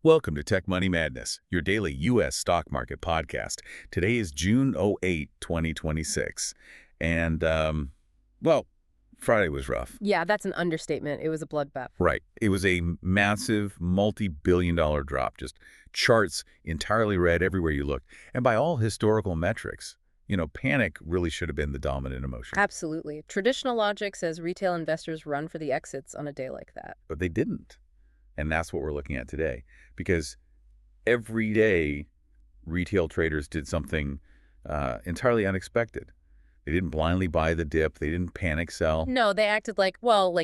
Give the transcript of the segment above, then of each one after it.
Welcome to Tech Money Madness, your daily U.S. stock market podcast. Today is June 2026. And, well, Friday was rough. Yeah, that's an understatement. It was a bloodbath. Right. It was a massive, multi-billion-dollar drop. Just charts entirely red everywhere you look. And by all historical metrics, panic really should have been the dominant emotion. Absolutely. Traditional logic says retail investors run for the exits on a day like that. But they didn't. And that's what we're looking at today. Because every day, retail traders did something entirely unexpected. They didn't blindly buy the dip. They didn't panic sell. No, they acted like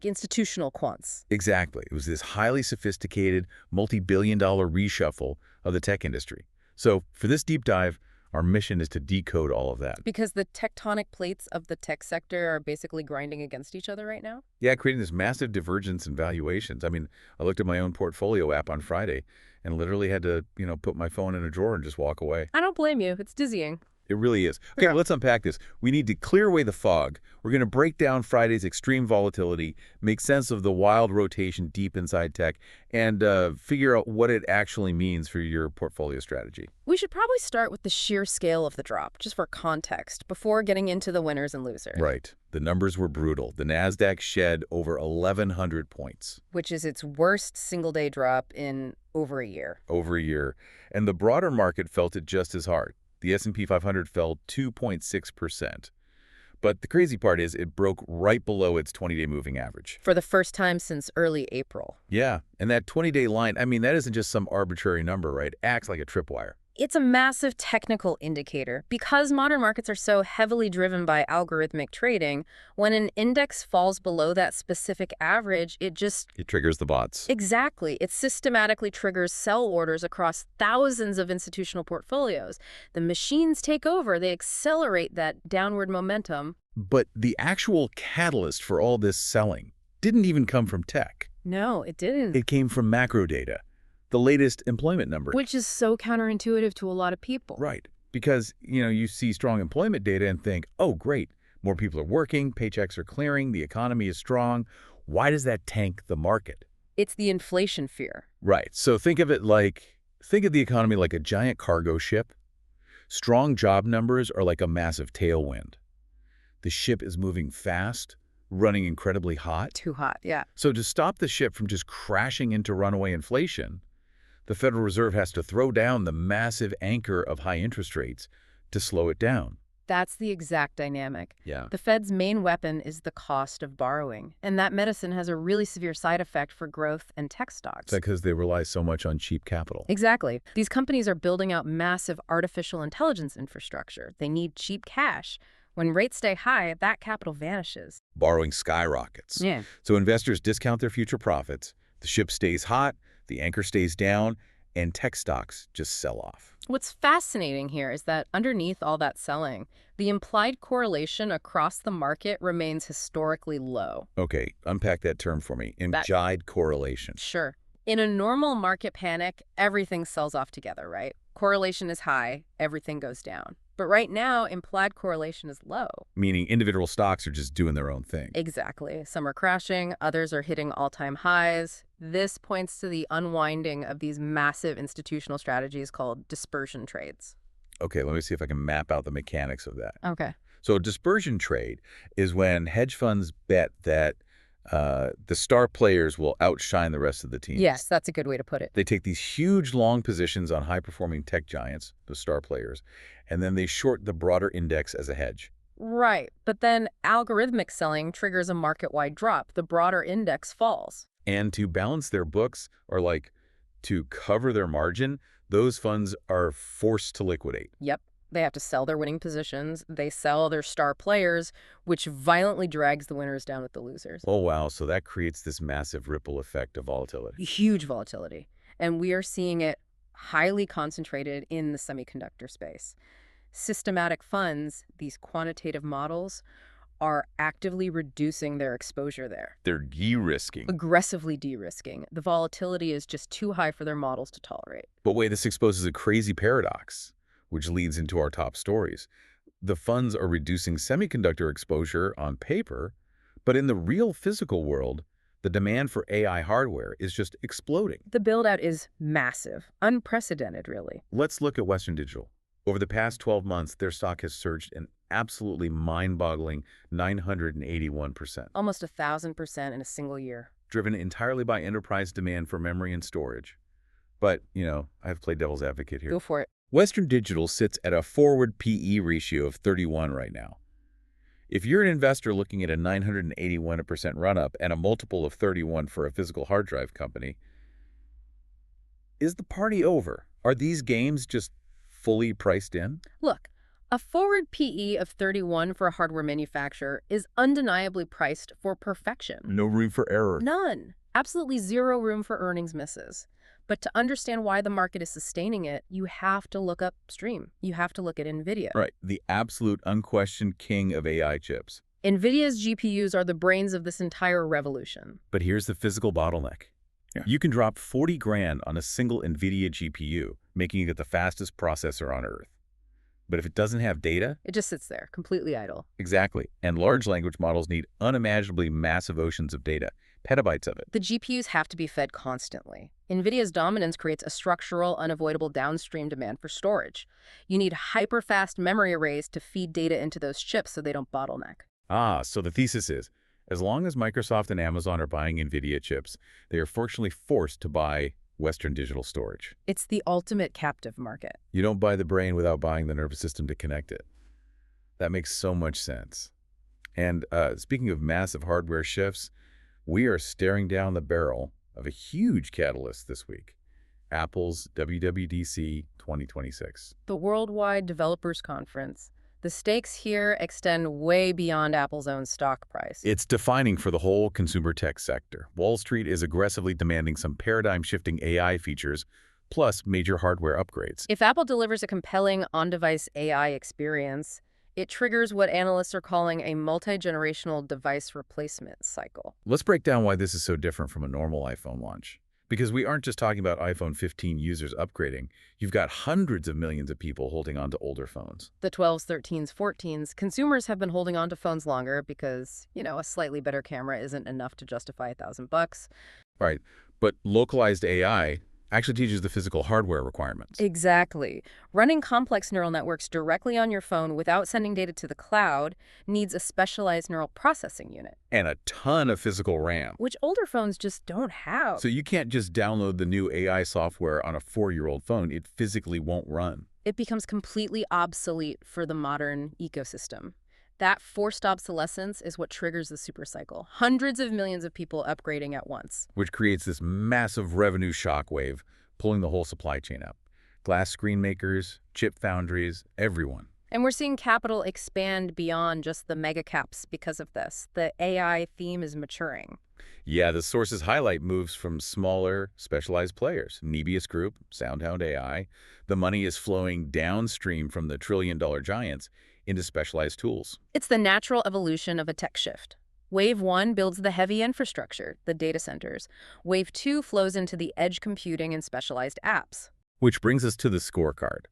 institutional quants. Exactly. It was this highly sophisticated, multi-billion-dollar reshuffle of the tech industry. So for this deep dive, our mission is to decode all of that. Because the tectonic plates of the tech sector are basically grinding against each other right now? Yeah, creating this massive divergence in valuations. I mean, I looked at my own portfolio app on Friday and literally had to, put my phone in a drawer and just walk away. I don't blame you. It's dizzying. It really is. Okay, let's unpack this. We need to clear away the fog. We're going to break down Friday's extreme volatility, make sense of the wild rotation deep inside tech, and figure out what it actually means for your portfolio strategy. We should probably start with the sheer scale of the drop, just for context, before getting into the winners and losers. Right. The numbers were brutal. The Nasdaq shed over 1,100 points. Which is its worst single-day drop in over a year. Over a year. And the broader market felt it just as hard. The S&P 500 fell 2.6%. But the crazy part is it broke right below its 20-day moving average. For the first time since early April. Yeah, and that 20-day line, that isn't just some arbitrary number, right? It acts like a tripwire. It's a massive technical indicator. Because modern markets are so heavily driven by algorithmic trading, when an index falls below that specific average, it triggers the bots. Exactly. It systematically triggers sell orders across thousands of institutional portfolios. The machines take over. They accelerate that downward momentum. But the actual catalyst for all this selling didn't even come from tech. No, it didn't. It came from macro data. The latest employment number. Which is so counterintuitive to a lot of people. Right. Because, you see strong employment data and think, oh, great, more people are working, paychecks are clearing, the economy is strong. Why does that tank the market? It's the inflation fear. Right. So think of the economy like a giant cargo ship. Strong job numbers are like a massive tailwind. The ship is moving fast, running incredibly hot. Too hot, yeah. So to stop the ship from just crashing into runaway inflation, the Federal Reserve has to throw down the massive anchor of high interest rates to slow it down. That's the exact dynamic. Yeah. The Fed's main weapon is the cost of borrowing, and that medicine has a really severe side effect for growth and tech stocks. It's because they rely so much on cheap capital. Exactly. These companies are building out massive artificial intelligence infrastructure. They need cheap cash. When rates stay high, that capital vanishes. Borrowing skyrockets. Yeah. So investors discount their future profits, the ship stays hot, the anchor stays down, and tech stocks just sell off. What's fascinating here is that underneath all that selling, the implied correlation across the market remains historically low. Okay, unpack that term for me. Implied correlation. Sure. In a normal market panic, everything sells off together, right? Correlation is high, everything goes down. But right now, implied correlation is low. Meaning individual stocks are just doing their own thing. Exactly. Some are crashing, others are hitting all-time highs. This points to the unwinding of these massive institutional strategies called dispersion trades. Okay, let me see if I can map out the mechanics of that. Okay. So a dispersion trade is when hedge funds bet that the star players will outshine the rest of the team. Yes, that's a good way to put it. They take these huge long positions on high-performing tech giants, the star players, and then they short the broader index as a hedge. Right, but then algorithmic selling triggers a market-wide drop. The broader index falls. And to balance their books, or to cover their margin, those funds are forced to liquidate. Yep. They have to sell their winning positions. They sell their star players, which violently drags the winners down with the losers. Oh, wow. So that creates this massive ripple effect of volatility. Huge volatility. And we are seeing it highly concentrated in the semiconductor space. Systematic funds, these quantitative models, are actively reducing their exposure there. They're de-risking. Aggressively de-risking. The volatility is just too high for their models to tolerate. But wait, this exposes a crazy paradox, which leads into our top stories. The funds are reducing semiconductor exposure on paper, but in the real physical world, The demand for AI hardware is just exploding. The build-out is massive, unprecedented, really. Let's look at Western Digital. Over the past 12 months, their stock has surged an absolutely mind-boggling 981%, Almost 1,000% in a single year. driven entirely by enterprise demand for memory and storage. But, I've played devil's advocate here. Go for it. Western Digital sits at a forward PE ratio of 31 right now. If you're an investor looking at a 981% run-up and a multiple of 31 for a physical hard drive company, is the party over? Are these games just fully priced in? Look, a forward PE of 31 for a hardware manufacturer is undeniably priced for perfection. No room for error. None. Absolutely zero room for earnings misses. But to understand why the market is sustaining it, you have to look upstream. You have to look at NVIDIA. Right, the absolute unquestioned king of AI chips. NVIDIA's GPUs are the brains of this entire revolution. But here's the physical bottleneck. Yeah. You can drop 40 grand on a single NVIDIA GPU, making it the fastest processor on Earth. But if it doesn't have data? It just sits there, completely idle. Exactly. And large language models need unimaginably massive oceans of data, petabytes of it. The GPUs have to be fed constantly. NVIDIA's dominance creates a structural, unavoidable downstream demand for storage. You need hyper-fast memory arrays to feed data into those chips so they don't bottleneck. So the thesis is, as long as Microsoft and Amazon are buying NVIDIA chips, they are fortunately forced to buy Western Digital storage. It's the ultimate captive market. You don't buy the brain without buying the nervous system to connect it. That makes so much sense. And speaking of massive hardware shifts, we are staring down the barrel of a huge catalyst this week, Apple's WWDC 2026. The Worldwide Developers Conference. The stakes here extend way beyond Apple's own stock price. It's defining for the whole consumer tech sector. Wall Street is aggressively demanding some paradigm-shifting AI features, plus major hardware upgrades. If Apple delivers a compelling on-device AI experience, it triggers what analysts are calling a multi-generational device replacement cycle. Let's break down why this is so different from a normal iPhone launch. Because we aren't just talking about iPhone 15 users upgrading. You've got hundreds of millions of people holding on to older phones. The 12s, 13s, 14s, consumers have been holding on to phones longer because, a slightly better camera isn't enough to justify $1,000. Right, but localized AI actually teaches the physical hardware requirements. Exactly. Running complex neural networks directly on your phone without sending data to the cloud needs a specialized neural processing unit. And a ton of physical RAM. Which older phones just don't have. So you can't just download the new AI software on a 4-year-old phone. It physically won't run. It becomes completely obsolete for the modern ecosystem. That forced obsolescence is what triggers the supercycle. Hundreds of millions of people upgrading at once. Which creates this massive revenue shockwave, pulling the whole supply chain up. Glass screen makers, chip foundries, everyone. And we're seeing capital expand beyond just the mega caps because of this. The AI theme is maturing. Yeah, the source's highlight moves from smaller, specialized players. Nebius Group, SoundHound AI. The money is flowing downstream from the trillion-dollar giants into specialized tools. It's the natural evolution of a tech shift. Wave 1 builds the heavy infrastructure, the data centers. Wave 2 flows into the edge computing and specialized apps. Which brings us to the scorecard.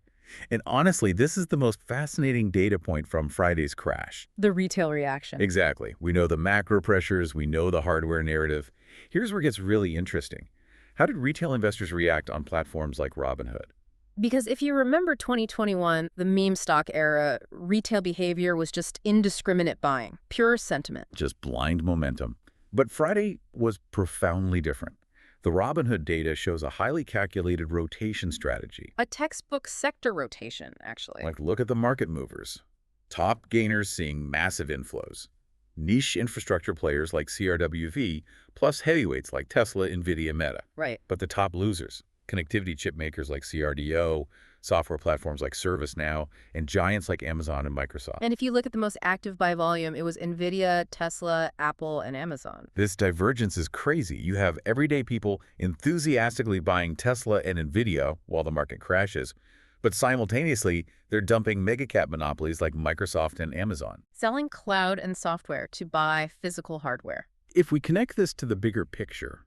And honestly, this is the most fascinating data point from Friday's crash. The retail reaction. Exactly. We know the macro pressures, we know the hardware narrative. Here's where it gets really interesting. How did retail investors react on platforms like Robinhood? Because if you remember 2021, the meme stock era, retail behavior was just indiscriminate buying, pure sentiment. Just blind momentum. But Friday was profoundly different. The Robinhood data shows a highly calculated rotation strategy. A textbook sector rotation, actually. Like, look at the market movers. Top gainers seeing massive inflows. Niche infrastructure players like CRWV, plus heavyweights like Tesla, NVIDIA, Meta. Right. But the top losers, connectivity chip makers like CRDO, software platforms like ServiceNow, and giants like Amazon and Microsoft. And if you look at the most active by volume, it was NVIDIA, Tesla, Apple, and Amazon. This divergence is crazy. You have everyday people enthusiastically buying Tesla and NVIDIA while the market crashes, but simultaneously, they're dumping megacap monopolies like Microsoft and Amazon. Selling cloud and software to buy physical hardware. If we connect this to the bigger picture,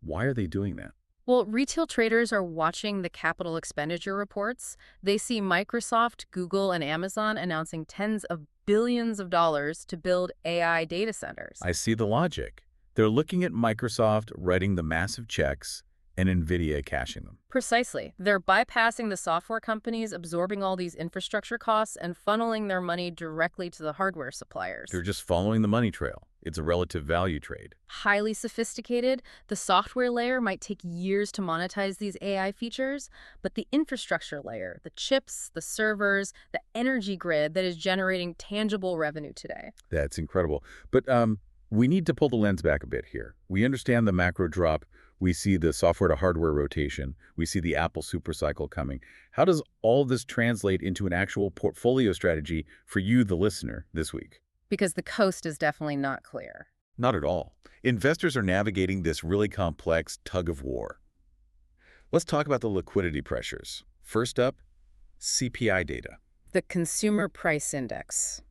why are they doing that? Well, retail traders are watching the capital expenditure reports. They see Microsoft, Google, and Amazon announcing tens of billions of dollars to build AI data centers. I see the logic. They're looking at Microsoft writing the massive checks and NVDA cashing them. Precisely. They're bypassing the software companies, absorbing all these infrastructure costs, and funneling their money directly to the hardware suppliers. They're just following the money trail. It's a relative value trade. Highly sophisticated, the software layer might take years to monetize these AI features, but the infrastructure layer, the chips, the servers, the energy grid that is generating tangible revenue today. That's incredible. But we need to pull the lens back a bit here. We understand the macro drop. We see the software to hardware rotation. We see the Apple supercycle coming. How does all this translate into an actual portfolio strategy for you, the listener, this week? Because the coast is definitely not clear. Not at all. Investors are navigating this really complex tug of war. Let's talk about the liquidity pressures. First up, CPI data. The Consumer Price Index,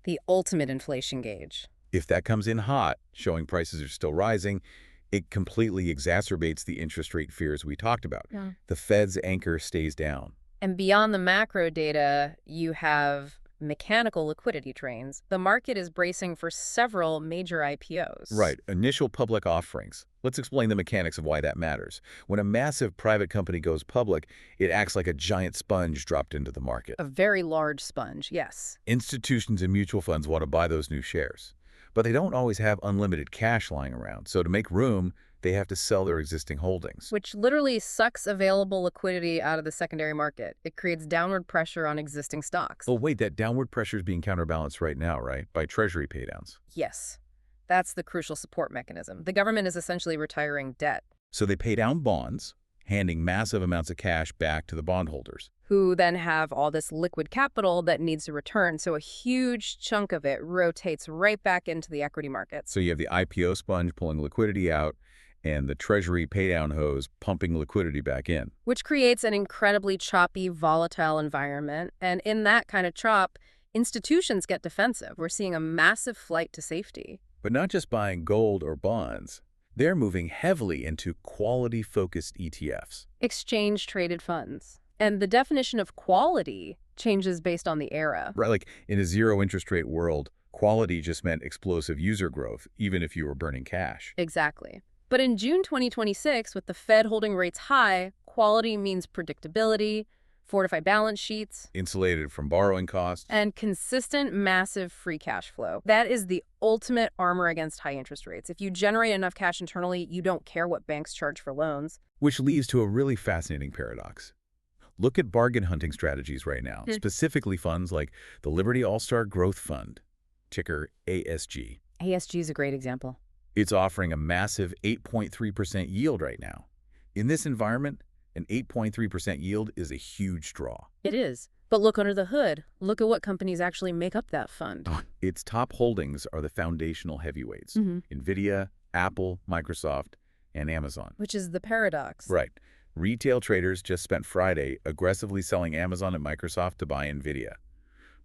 the ultimate inflation gauge. If that comes in hot, showing prices are still rising, it completely exacerbates the interest rate fears we talked about. Yeah. The Fed's anchor stays down. And beyond the macro data, you have mechanical liquidity trains. The market is bracing for several major IPOs. Right, initial public offerings. Let's explain the mechanics of why that matters. When a massive private company goes public, it acts like a giant sponge dropped into the market. A very large sponge, yes. Institutions and mutual funds want to buy those new shares. But they don't always have unlimited cash lying around, so to make room, they have to sell their existing holdings. Which literally sucks available liquidity out of the secondary market. It creates downward pressure on existing stocks. Oh, wait, that downward pressure is being counterbalanced right now, right? By Treasury paydowns. Yes. That's the crucial support mechanism. The government is essentially retiring debt. So they pay down bonds, handing massive amounts of cash back to the bondholders. Who then have all this liquid capital that needs to return, so a huge chunk of it rotates right back into the equity markets. So you have the IPO sponge pulling liquidity out, and the Treasury paydown hose pumping liquidity back in. Which creates an incredibly choppy, volatile environment. And in that kind of chop, institutions get defensive. We're seeing a massive flight to safety. But not just buying gold or bonds. They're moving heavily into quality-focused ETFs. Exchange-traded funds. And the definition of quality changes based on the era. Right, like in a zero-interest rate world, quality just meant explosive user growth, even if you were burning cash. Exactly. But in June 2026, with the Fed holding rates high, quality means predictability, fortified balance sheets, Insulated from borrowing costs. and consistent, massive free cash flow. That is the ultimate armor against high interest rates. If you generate enough cash internally, you don't care what banks charge for loans. Which leads to a really fascinating paradox. Look at bargain hunting strategies right now, specifically funds like the Liberty All-Star Growth Fund, ticker ASG. ASG is a great example. It's offering a massive 8.3% yield right now. In this environment, an 8.3% yield is a huge draw. It is. But look under the hood. Look at what companies actually make up that fund. Its top holdings are the foundational heavyweights, NVIDIA, Apple, Microsoft, and Amazon. Which is the paradox. Right. Retail traders just spent Friday aggressively selling Amazon and Microsoft to buy NVIDIA.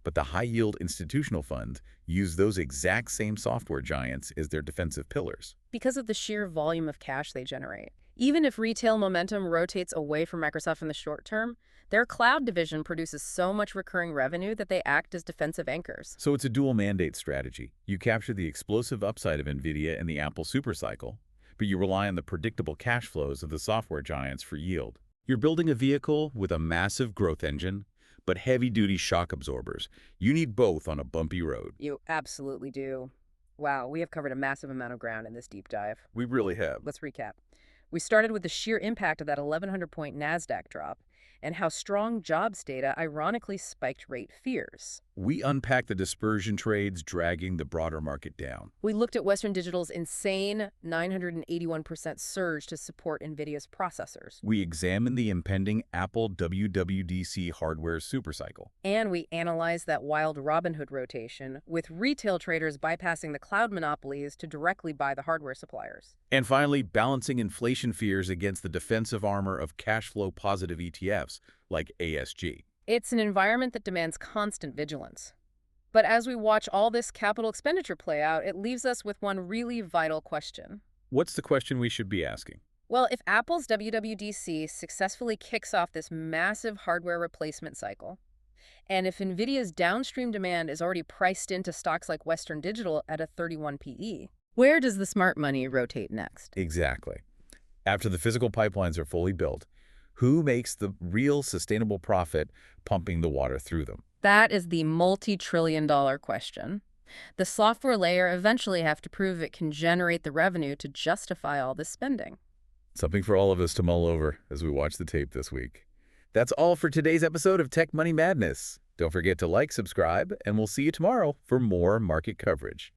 But the high-yield institutional funds use those exact same software giants as their defensive pillars. Because of the sheer volume of cash they generate. Even if retail momentum rotates away from Microsoft in the short term, their cloud division produces so much recurring revenue that they act as defensive anchors. So it's a dual mandate strategy. You capture the explosive upside of NVIDIA and the Apple supercycle, but you rely on the predictable cash flows of the software giants for yield. You're building a vehicle with a massive growth engine, but heavy-duty shock absorbers. You need both on a bumpy road. You absolutely do. Wow, we have covered a massive amount of ground in this deep dive. We really have. Let's recap. We started with the sheer impact of that 1,100-point Nasdaq drop and how strong jobs data ironically spiked rate fears. We unpacked the dispersion trades dragging the broader market down. We looked at Western Digital's insane 981% surge to support NVIDIA's processors. We examined the impending Apple WWDC hardware supercycle. And we analyzed that wild Robinhood rotation, with retail traders bypassing the cloud monopolies to directly buy the hardware suppliers. And finally, balancing inflation fears against the defensive armor of cash flow positive ETFs like ASG. It's an environment that demands constant vigilance. But as we watch all this capital expenditure play out, it leaves us with one really vital question. What's the question we should be asking? Well, if Apple's WWDC successfully kicks off this massive hardware replacement cycle, and if NVIDIA's downstream demand is already priced into stocks like Western Digital at a 31 PE, Where does the smart money rotate next? Exactly. After the physical pipelines are fully built, who makes the real sustainable profit pumping the water through them? That is the multi-trillion-dollar question. The software layer eventually have to prove it can generate the revenue to justify all this spending. Something for all of us to mull over as we watch the tape this week. That's all for today's episode of Tech Money Madness. Don't forget to like, subscribe, and we'll see you tomorrow for more market coverage.